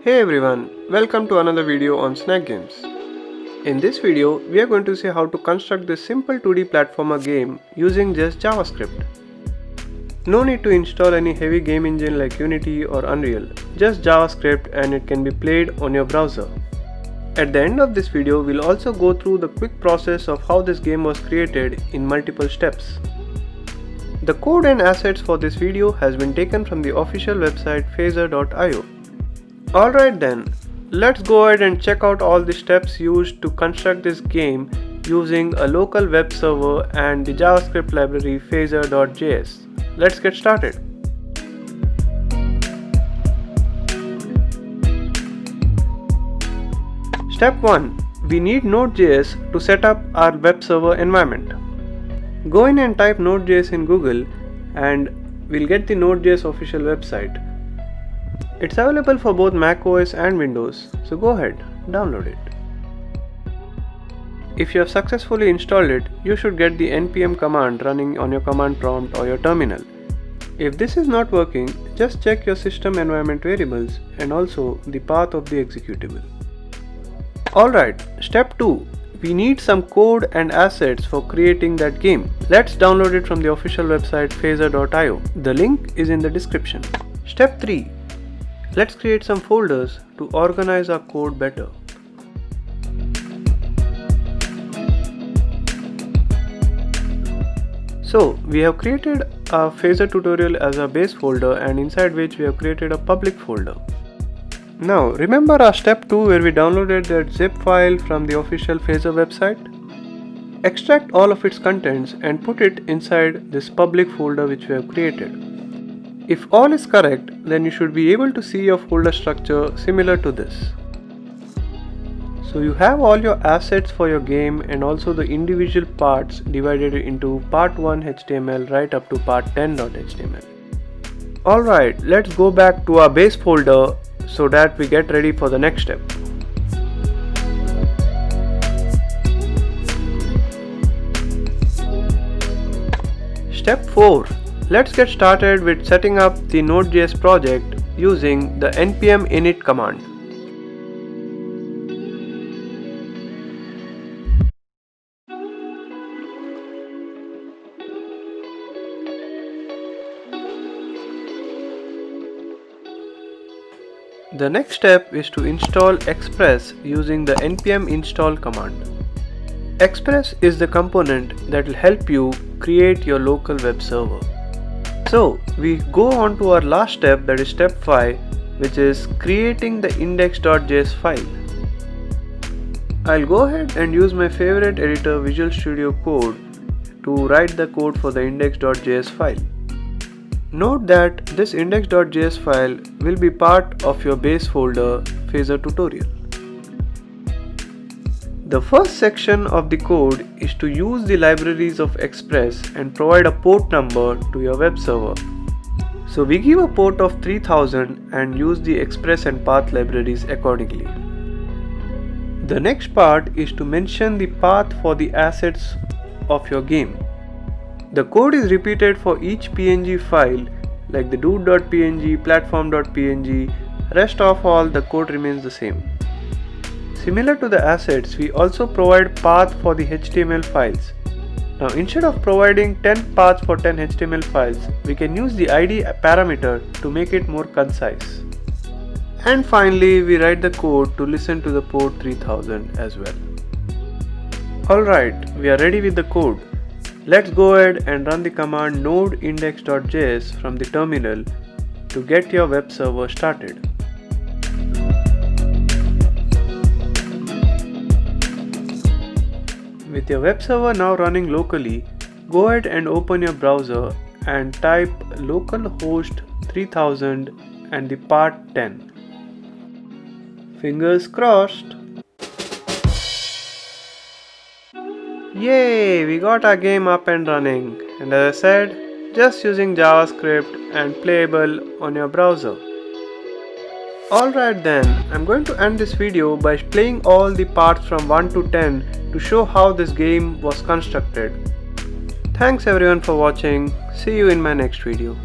Hey everyone, welcome to another video on Snack Games. In this video, we are going to see how to construct this simple 2D platformer game using just JavaScript. No need to install any heavy game engine like Unity or Unreal, just JavaScript and it can be played on your browser. At the end of this video, we'll also go through the quick process of how this game was created in multiple steps. The code and assets for this video has been taken from the official website Phaser3. Alright then, let's go ahead and check out all the steps used to construct this game using a local web server and the JavaScript library Phaser.js. Let's get started. Step 1. We need Node.js to set up our web server environment. Go in and type Node.js in Google and we'll get the Node.js official website. It's available for both macOS and Windows, so go ahead, download it. If you have successfully installed it, you should get the npm command running on your command prompt or your terminal. If this is not working, just check your system environment variables and also the path of the executable. Alright, step 2. We need some code and assets for creating that game. Let's download it from the official website Phaser.io. The link is in the description. Step 3. Let's create some folders to organize our code better. So we have created a Phaser tutorial as a base folder and inside which we have created a public folder. Now remember our step 2 where we downloaded that zip file from the official Phaser website? Extract all of its contents and put it inside this public folder which we have created. If all is correct, then you should be able to see your folder structure similar to this. So you have all your assets for your game and also the individual parts divided into part 1 HTML right up to part 10.html. Alright, let's go back to our base folder so that we get ready for the next step. Step 4. Let's get started with setting up the Node.js project using the npm init command. The next step is to install Express using the npm install command. Express is the component that will help you create your local web server. So we go on to our last step, that is step 5, which is creating the index.js file. I'll go ahead and use my favorite editor Visual Studio Code to write the code for the index.js file. Note that this index.js file will be part of your base folder Phaser tutorial. The first section of the code is to use the libraries of Express and provide a port number to your web server. So we give a port of 3000 and use the Express and path libraries accordingly. The next part is to mention the path for the assets of your game. The code is repeated for each PNG file like the dude.png, platform.png, rest of all the code remains the same. Similar to the assets, we also provide path for the HTML files. Now instead of providing 10 paths for 10 HTML files, we can use the ID parameter to make it more concise. And finally, we write the code to listen to the port 3000 as well. Alright, we are ready with the code. Let's go ahead and run the command node index.js from the terminal to get your web server started. With your web server now running locally, go ahead and open your browser and type localhost 3000 and the part 10. Fingers crossed. Yay! We got our game up and running, and as I said, just using JavaScript and playable on your browser. Alright then, I'm going to end this video by playing all the parts from 1 to 10 to show how this game was constructed. Thanks everyone for watching. See you in my next video.